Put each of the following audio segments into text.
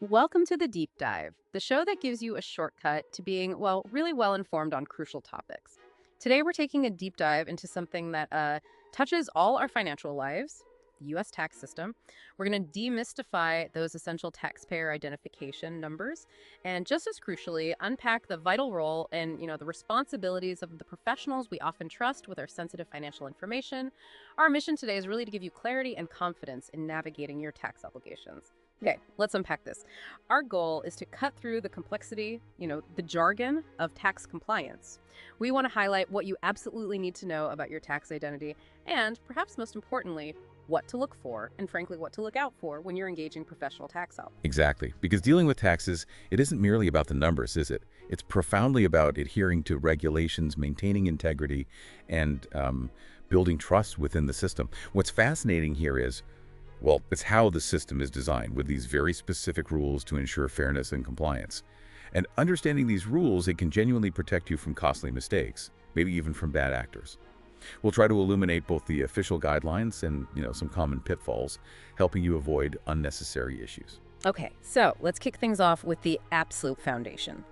Welcome to the Deep Dive, the show that gives you a shortcut to being, well, really well informed on crucial topics. Today, we're taking a deep dive into something that touches all our financial lives, the U.S. tax system. We're going to demystify those essential taxpayer identification numbers, and just as crucially, unpack the vital role and the responsibilities of the professionals we often trust with our sensitive financial information. Our mission today is really to give you clarity and confidence in navigating your tax obligations. Okay, let's unpack this. Our goal is to cut through the complexity, the jargon of tax compliance. We want to highlight what you absolutely need to know about your tax identity and, perhaps most importantly, what to look for and, frankly, what to look out for when you're engaging professional tax help. Exactly. Because dealing with taxes, it isn't merely about the numbers, is it? It's profoundly about adhering to regulations, maintaining integrity, and building trust within the system. What's fascinating here is, well, it's how the system is designed with these very specific rules to ensure fairness and compliance. And understanding these rules, it can genuinely protect you from costly mistakes, maybe even from bad actors. We'll try to illuminate both the official guidelines and, some common pitfalls, helping you avoid unnecessary issues. Okay, so let's kick things off with the absolute foundation.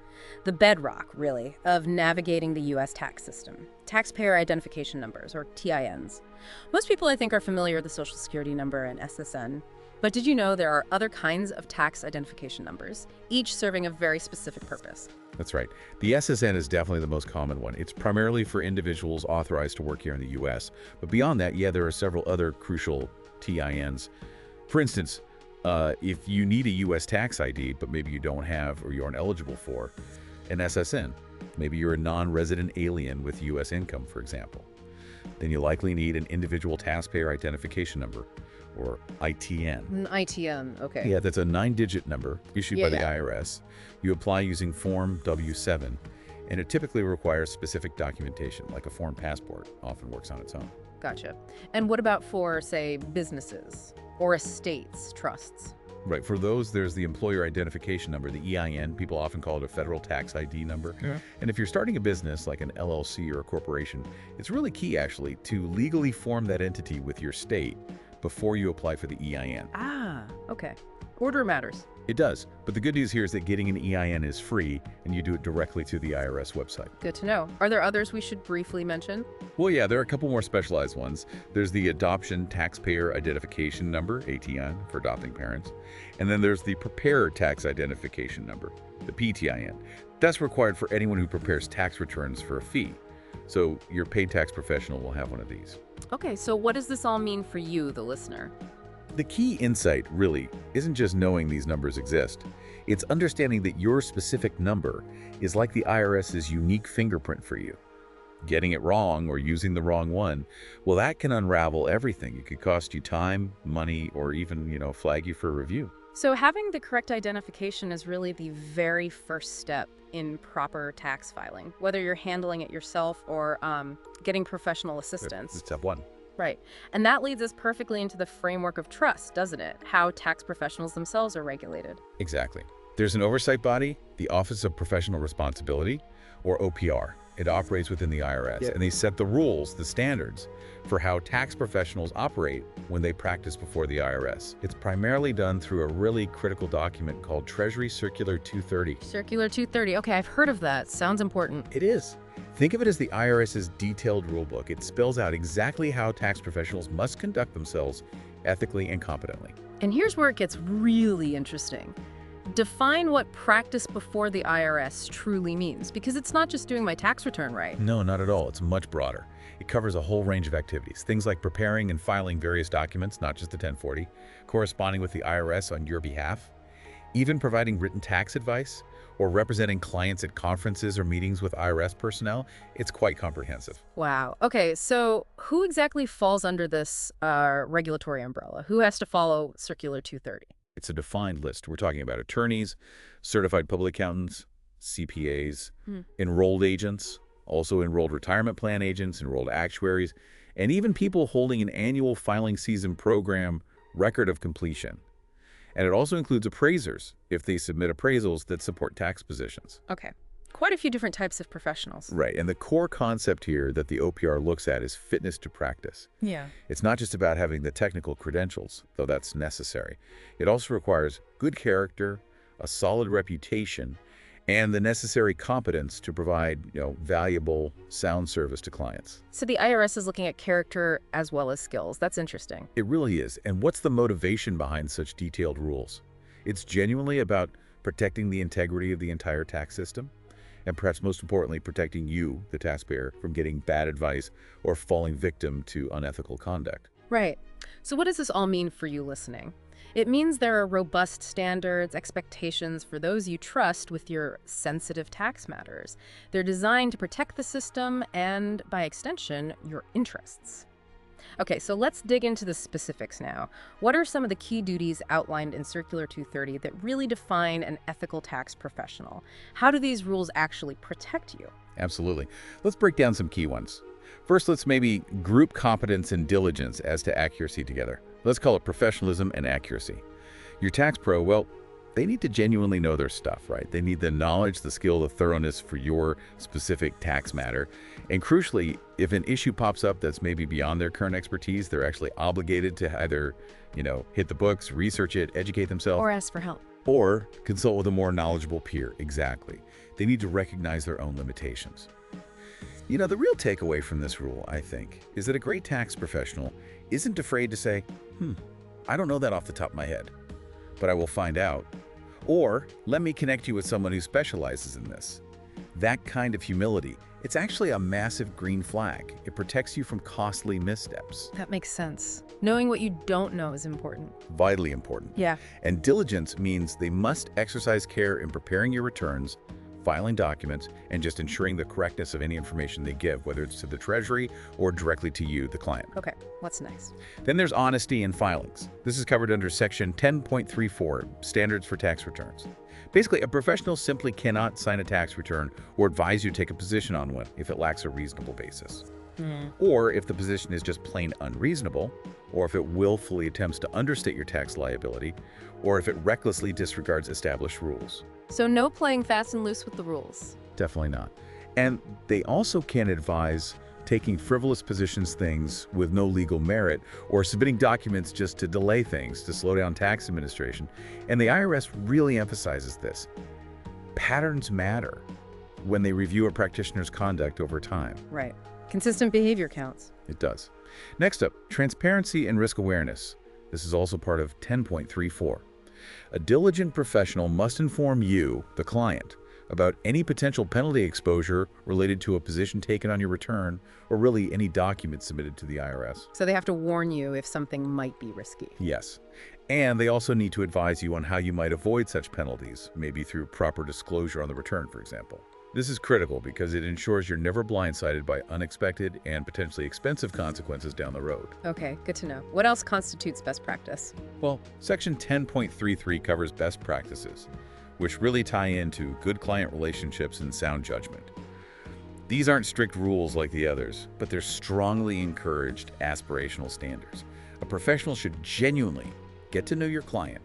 The bedrock, really, of navigating the U.S. tax system. Taxpayer Identification Numbers, or TINs. Most people, I think, are familiar with the Social Security number and SSN. But did you know there are other kinds of tax identification numbers, each serving a very specific purpose? That's right. The SSN is definitely the most common one. It's primarily for individuals authorized to work here in the U.S. But beyond that, yeah, there are several other crucial TINs. For instance, if you need a U.S. tax ID, but maybe you don't have or you aren't eligible for an SSN, maybe you're a non-resident alien with U.S. income, for example, then you likely need an individual taxpayer identification number, or ITN. An ITN, okay. Yeah, that's a 9-digit number issued by the IRS. You apply using Form W-7, and it typically requires specific documentation, like a foreign passport, often works on its own. Gotcha. And what about for, say, businesses or estates, trusts? Right, for those, there's the Employer Identification Number, the EIN. People often call it a federal tax ID number. Yeah. And if you're starting a business like an LLC or a corporation, it's really key, actually, to legally form that entity with your state before you apply for the EIN. Ah, okay. Order matters. It does, but the good news here is that getting an EIN is free, and you do it directly through the IRS website. Good to know. Are there others we should briefly mention? Well, yeah, there are a couple more specialized ones. There's the Adoption Taxpayer Identification Number, ATN, for adopting parents. And then there's the Preparer Tax Identification Number, the PTIN. That's required for anyone who prepares tax returns for a fee. So your paid tax professional will have one of these. Okay, so what does this all mean for you, the listener? The key insight, really, isn't just knowing these numbers exist. It's understanding that your specific number is like the IRS's unique fingerprint for you. Getting it wrong or using the wrong one, well, that can unravel everything. It could cost you time, money, or even, flag you for review. So having the correct identification is really the very first step in proper tax filing, whether you're handling it yourself or getting professional assistance. That's step one. Right. And that leads us perfectly into the framework of trust, doesn't it? How tax professionals themselves are regulated. Exactly. There's an oversight body, the Office of Professional Responsibility, or OPR. It operates within the IRS, and they set the rules, the standards, for how tax professionals operate when they practice before the IRS. It's primarily done through a really critical document called Treasury Circular 230. Circular 230. Okay, I've heard of that. Sounds important. It is. Think of it as the IRS's detailed rulebook. It spells out exactly how tax professionals must conduct themselves ethically and competently. And here's where it gets really interesting. Define what practice before the IRS truly means, because it's not just doing my tax return right. No, not at all. It's much broader. It covers a whole range of activities, things like preparing and filing various documents, not just the 1040, corresponding with the IRS on your behalf, even providing written tax advice, or representing clients at conferences or meetings with IRS personnel. It's quite comprehensive. Wow. Okay, so who exactly falls under this regulatory umbrella? Who has to follow Circular 230? It's a defined list. We're talking about attorneys, certified public accountants, CPAs, enrolled agents, also enrolled retirement plan agents, enrolled actuaries, and even people holding an annual filing season program record of completion. And it also includes appraisers if they submit appraisals that support tax positions. Okay. Quite a few different types of professionals. Right. And the core concept here that the OPR looks at is fitness to practice. Yeah. It's not just about having the technical credentials, though that's necessary. It also requires good character, a solid reputation, and the necessary competence to provide, valuable, sound service to clients. So the IRS is looking at character as well as skills. That's interesting. It really is. And what's the motivation behind such detailed rules? It's genuinely about protecting the integrity of the entire tax system, and perhaps most importantly, protecting you, the taxpayer, from getting bad advice or falling victim to unethical conduct. Right. So what does this all mean for you listening? It means there are robust standards, expectations for those you trust with your sensitive tax matters. They're designed to protect the system and, by extension, your interests. Okay, so let's dig into the specifics now. What are some of the key duties outlined in Circular 230 that really define an ethical tax professional? How do these rules actually protect you? Absolutely. Let's break down some key ones. First, let's maybe group competence and diligence as to accuracy together. Let's call it professionalism and accuracy. Your tax pro, well, they need to genuinely know their stuff, right? They need the knowledge, the skill, the thoroughness for your specific tax matter. And crucially, if an issue pops up that's maybe beyond their current expertise, they're actually obligated to either, hit the books, research it, educate themselves. Or ask for help. Or consult with a more knowledgeable peer. Exactly. They need to recognize their own limitations. The real takeaway from this rule, I think, is that a great tax professional isn't afraid to say, I don't know that off the top of my head, but I will find out. Or, let me connect you with someone who specializes in this. That kind of humility, it's actually a massive green flag. It protects you from costly missteps. That makes sense. Knowing what you don't know is important. Vitally important. Yeah. And diligence means they must exercise care in preparing your returns, filing documents, and just ensuring the correctness of any information they give, whether it's to the Treasury or directly to you, the client. Okay, what's next? Then there's honesty in filings. This is covered under Section 10.34, Standards for Tax Returns. Basically, a professional simply cannot sign a tax return or advise you to take a position on one if it lacks a reasonable basis. Or if the position is just plain unreasonable, or if it willfully attempts to understate your tax liability, or if it recklessly disregards established rules. So no playing fast and loose with the rules. Definitely not. And they also can't advise taking frivolous positions, things with no legal merit, or submitting documents just to delay things, to slow down tax administration. And the IRS really emphasizes this. Patterns matter when they review a practitioner's conduct over time. Right. Consistent behavior counts. It does. Next up, transparency and risk awareness. This is also part of 10.34. A diligent professional must inform you, the client, about any potential penalty exposure related to a position taken on your return, or really any document submitted to the IRS. So they have to warn you if something might be risky. Yes. And they also need to advise you on how you might avoid such penalties, maybe through proper disclosure on the return, for example. This is critical because it ensures you're never blindsided by unexpected and potentially expensive consequences down the road. Okay, good to know. What else constitutes best practice? Well, Section 10.33 covers best practices, which really tie into good client relationships and sound judgment. These aren't strict rules like the others, but they're strongly encouraged aspirational standards. A professional should genuinely get to know your client,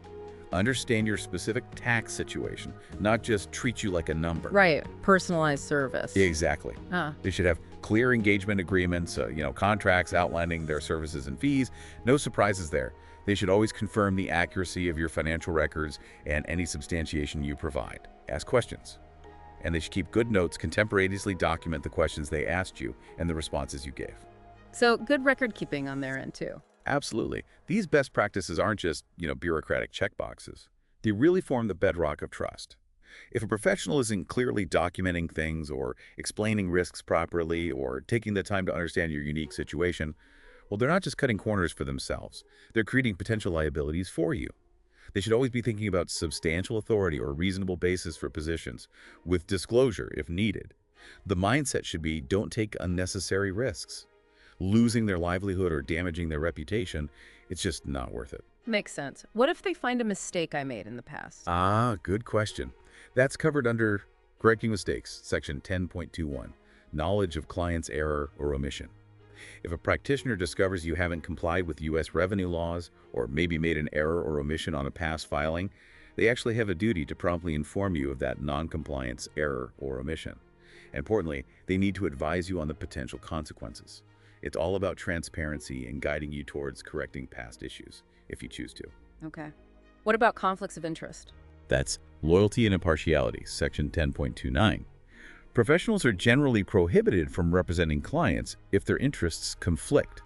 understand your specific tax situation, not just treat you like a number. Right, personalized service. Exactly. They should have clear engagement agreements, contracts outlining their services and fees. No surprises there. They should always confirm the accuracy of your financial records and any substantiation you provide. Ask questions. And they should keep good notes, contemporaneously document the questions they asked you and the responses you gave. So good record keeping on their end too. Absolutely. These best practices aren't just, bureaucratic checkboxes. They really form the bedrock of trust. If a professional isn't clearly documenting things or explaining risks properly or taking the time to understand your unique situation, well, they're not just cutting corners for themselves. They're creating potential liabilities for you. They should always be thinking about substantial authority or reasonable basis for positions, with disclosure if needed. The mindset should be, don't take unnecessary risks. Losing their livelihood or damaging their reputation, it's just not worth it. Makes sense. What if they find a mistake I made in the past? Good question. That's covered under Correcting Mistakes, Section 10.21, Knowledge of Client's Error or Omission. If a practitioner discovers you haven't complied with U.S. revenue laws or maybe made an error or omission on a past filing, they actually have a duty to promptly inform you of that non-compliance, error, or omission. And importantly, they need to advise you on the potential consequences. It's all about transparency and guiding you towards correcting past issues, if you choose to. Okay. What about conflicts of interest? That's Loyalty and impartiality, Section 10.29. Professionals are generally prohibited from representing clients if their interests conflict.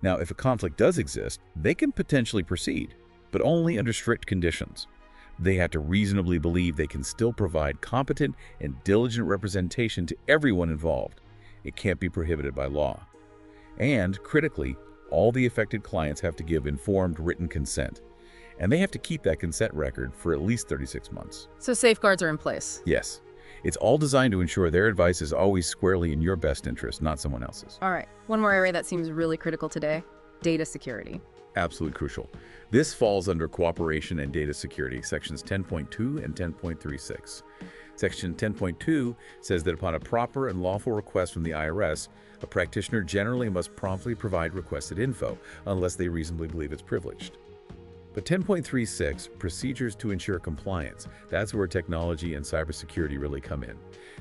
Now, if a conflict does exist, they can potentially proceed, but only under strict conditions. They have to reasonably believe they can still provide competent and diligent representation to everyone involved. It can't be prohibited by law. And, critically, all the affected clients have to give informed written consent. And they have to keep that consent record for at least 36 months. So safeguards are in place. Yes. It's all designed to ensure their advice is always squarely in your best interest, not someone else's. All right. One more area that seems really critical today, data security. Absolutely crucial. This falls under cooperation and data security, sections 10.2 and 10.36. Section 10.2 says that upon a proper and lawful request from the IRS, a practitioner generally must promptly provide requested info, unless they reasonably believe it's privileged. But 10.36, procedures to ensure compliance, that's where technology and cybersecurity really come in.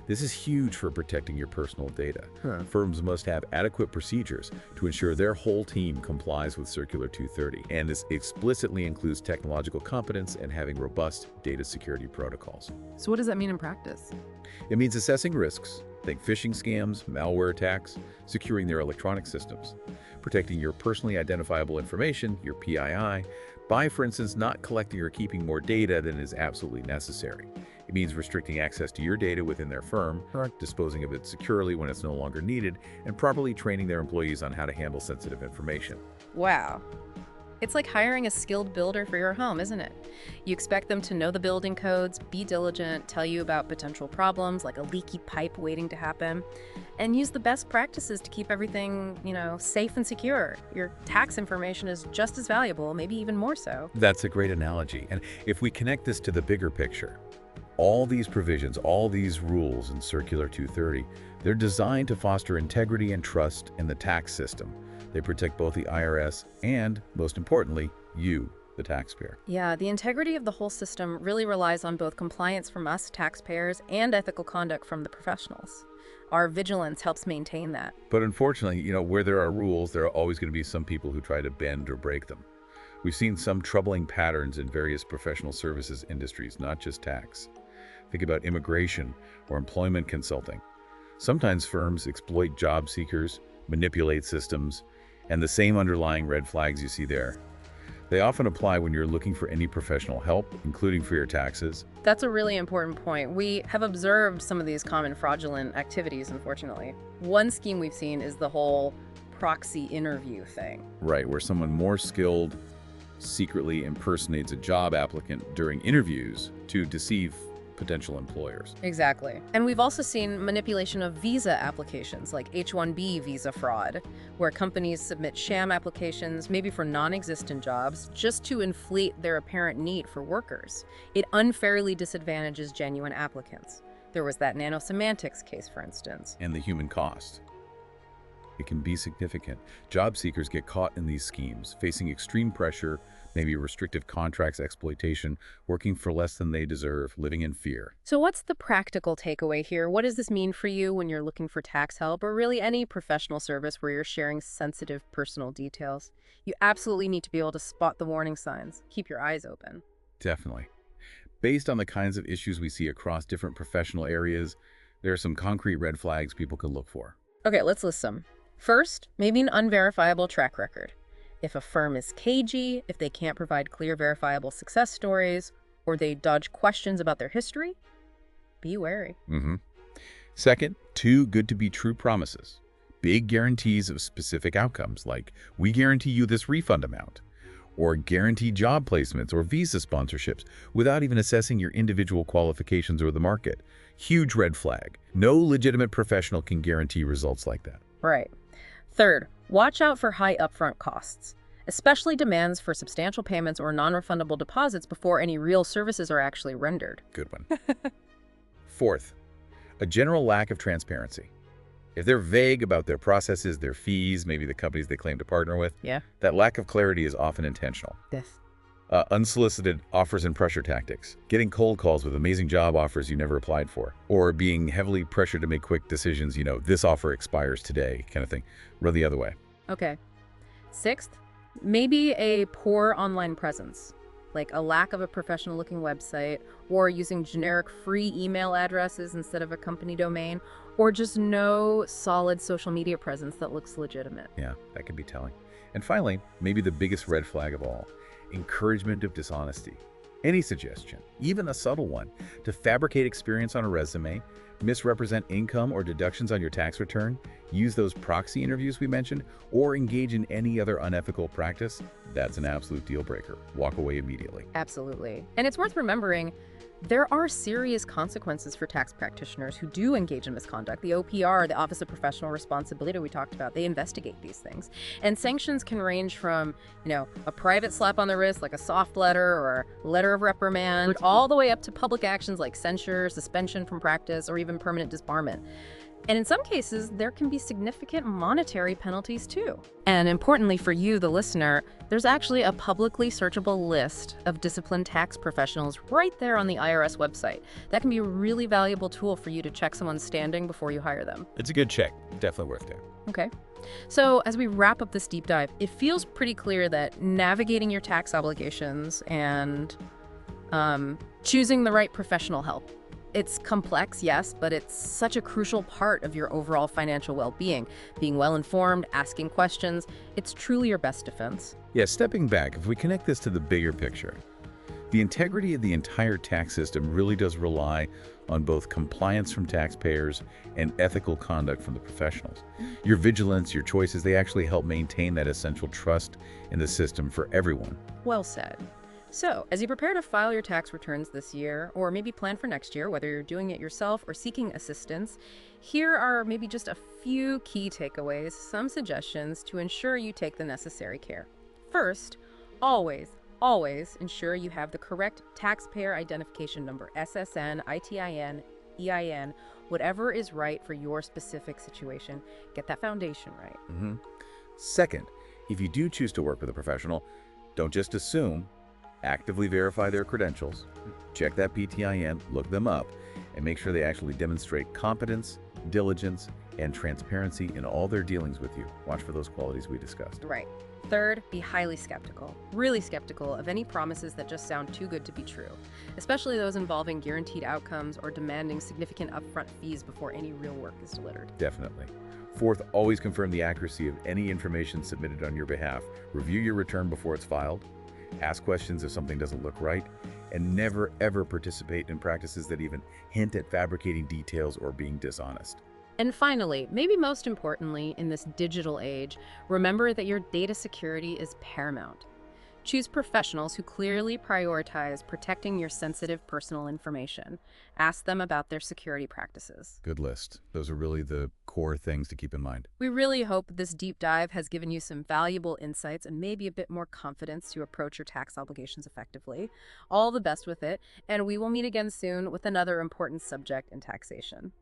This is huge for protecting your personal data. Firms must have adequate procedures to ensure their whole team complies with Circular 230, and this explicitly includes technological competence and having robust data security protocols. So what does that mean in practice? It means assessing risks, think phishing scams, malware attacks, securing their electronic systems, protecting your personally identifiable information, your PII, by, for instance, not collecting or keeping more data than is absolutely necessary. It means restricting access to your data within their firm, disposing of it securely when it's no longer needed, and properly training their employees on how to handle sensitive information. Wow. It's like hiring a skilled builder for your home, isn't it? You expect them to know the building codes, be diligent, tell you about potential problems like a leaky pipe waiting to happen, and use the best practices to keep everything, safe and secure. Your tax information is just as valuable, maybe even more so. That's a great analogy. And if we connect this to the bigger picture, all these provisions, all these rules in Circular 230, they're designed to foster integrity and trust in the tax system. They protect both the IRS and, most importantly, you, the taxpayer. Yeah, the integrity of the whole system really relies on both compliance from us, taxpayers, and ethical conduct from the professionals. Our vigilance helps maintain that. But unfortunately, where there are rules, there are always going to be some people who try to bend or break them. We've seen some troubling patterns in various professional services industries, not just tax. Think about immigration or employment consulting. Sometimes firms exploit job seekers, manipulate systems, and the same underlying red flags you see there. They often apply when you're looking for any professional help, including for your taxes. That's a really important point. We have observed some of these common fraudulent activities, unfortunately. One scheme we've seen is the whole proxy interview thing. Right, where someone more skilled secretly impersonates a job applicant during interviews to deceive potential employers. Exactly. And we've also seen manipulation of visa applications, like H-1B visa fraud, where companies submit sham applications, maybe for non-existent jobs, just to inflate their apparent need for workers. It unfairly disadvantages genuine applicants. There was that nanosemantics case, for instance. And the human cost. It can be significant. Job seekers get caught in these schemes, facing extreme pressure, maybe restrictive contracts, exploitation, working for less than they deserve, living in fear. So what's the practical takeaway here? What does this mean for you when you're looking for tax help or really any professional service where you're sharing sensitive personal details? You absolutely need to be able to spot the warning signs. Keep your eyes open. Definitely. Based on the kinds of issues we see across different professional areas, there are some concrete red flags people can look for. Okay, let's list some. First, maybe an unverifiable track record. If a firm is cagey, if they can't provide clear, verifiable success stories, or they dodge questions about their history, be wary. Second, too good to be true promises. Big guarantees of specific outcomes, like we guarantee you this refund amount, or guaranteed job placements or visa sponsorships without even assessing your individual qualifications or the market. Huge red flag. No legitimate professional can guarantee results like that. Right. Third, watch out for high upfront costs, especially demands for substantial payments or non-refundable deposits before any real services are actually rendered. Good one. Fourth, a general lack of transparency. If they're vague about their processes, their fees, maybe the companies they claim to partner with, that lack of clarity is often intentional. Unsolicited offers and pressure tactics, getting cold calls with amazing job offers you never applied for, or being heavily pressured to make quick decisions, this offer expires today, kind of thing. Run the other way. Okay. Sixth, maybe a poor online presence. like a lack of a professional-looking website, or using generic free email addresses instead of a company domain, or just no solid social media presence that looks legitimate. Yeah, that can be telling. And finally, maybe the biggest red flag of all, encouragement of dishonesty. Any suggestion, even a subtle one, to fabricate experience on a resume, misrepresent income or deductions on your tax return, use those proxy interviews we mentioned, or engage in any other unethical practice, that's an absolute deal breaker. Walk away immediately. Absolutely. And it's worth remembering there are serious consequences for tax practitioners who do engage in misconduct. The OPR, the Office of Professional Responsibility we talked about, they investigate these things. And sanctions can range from, a private slap on the wrist, like a soft letter or a letter of reprimand, all the way up to public actions like censure, suspension from practice, or even permanent disbarment. And in some cases, there can be significant monetary penalties too. And importantly for you, the listener, there's actually a publicly searchable list of disciplined tax professionals right there on the IRS website. That can be a really valuable tool for you to check someone's standing before you hire them. It's a good check. Definitely worth it. Okay. So as we wrap up this deep dive, it feels pretty clear that navigating your tax obligations and choosing the right professional help, it's complex, yes, but it's such a crucial part of your overall financial well-being. Being well-informed, asking questions, it's truly your best defense. Yeah, stepping back, if we connect this to the bigger picture, the integrity of the entire tax system really does rely on both compliance from taxpayers and ethical conduct from the professionals. Your vigilance, your choices, they actually help maintain that essential trust in the system for everyone. Well said. So, as you prepare to file your tax returns this year, or maybe plan for next year, whether you're doing it yourself or seeking assistance, here are maybe just a few key takeaways, some suggestions to ensure you take the necessary care. First, always ensure you have the correct Taxpayer Identification Number, SSN, ITIN, EIN, whatever is right for your specific situation. Get that foundation right. Second, if you do choose to work with a professional, don't just assume. Actively verify their credentials, check that PTIN, look them up, and make sure they actually demonstrate competence, diligence, and transparency in all their dealings with you. Watch for those qualities we discussed. Right. Third, be highly skeptical, really skeptical of any promises that just sound too good to be true, especially those involving guaranteed outcomes or demanding significant upfront fees before any real work is delivered. Definitely. Fourth, always confirm the accuracy of any information submitted on your behalf. Review your return before it's filed. Ask questions if something doesn't look right, and never ever participate in practices that even hint at fabricating details or being dishonest. And finally, maybe most importantly, in this digital age, remember that your data security is paramount. Choose professionals who clearly prioritize protecting your sensitive personal information. Ask them about their security practices. Good list. Those are really the core things to keep in mind. We really hope this deep dive has given you some valuable insights and maybe a bit more confidence to approach your tax obligations effectively. All the best with it, and we will meet again soon with another important subject in taxation.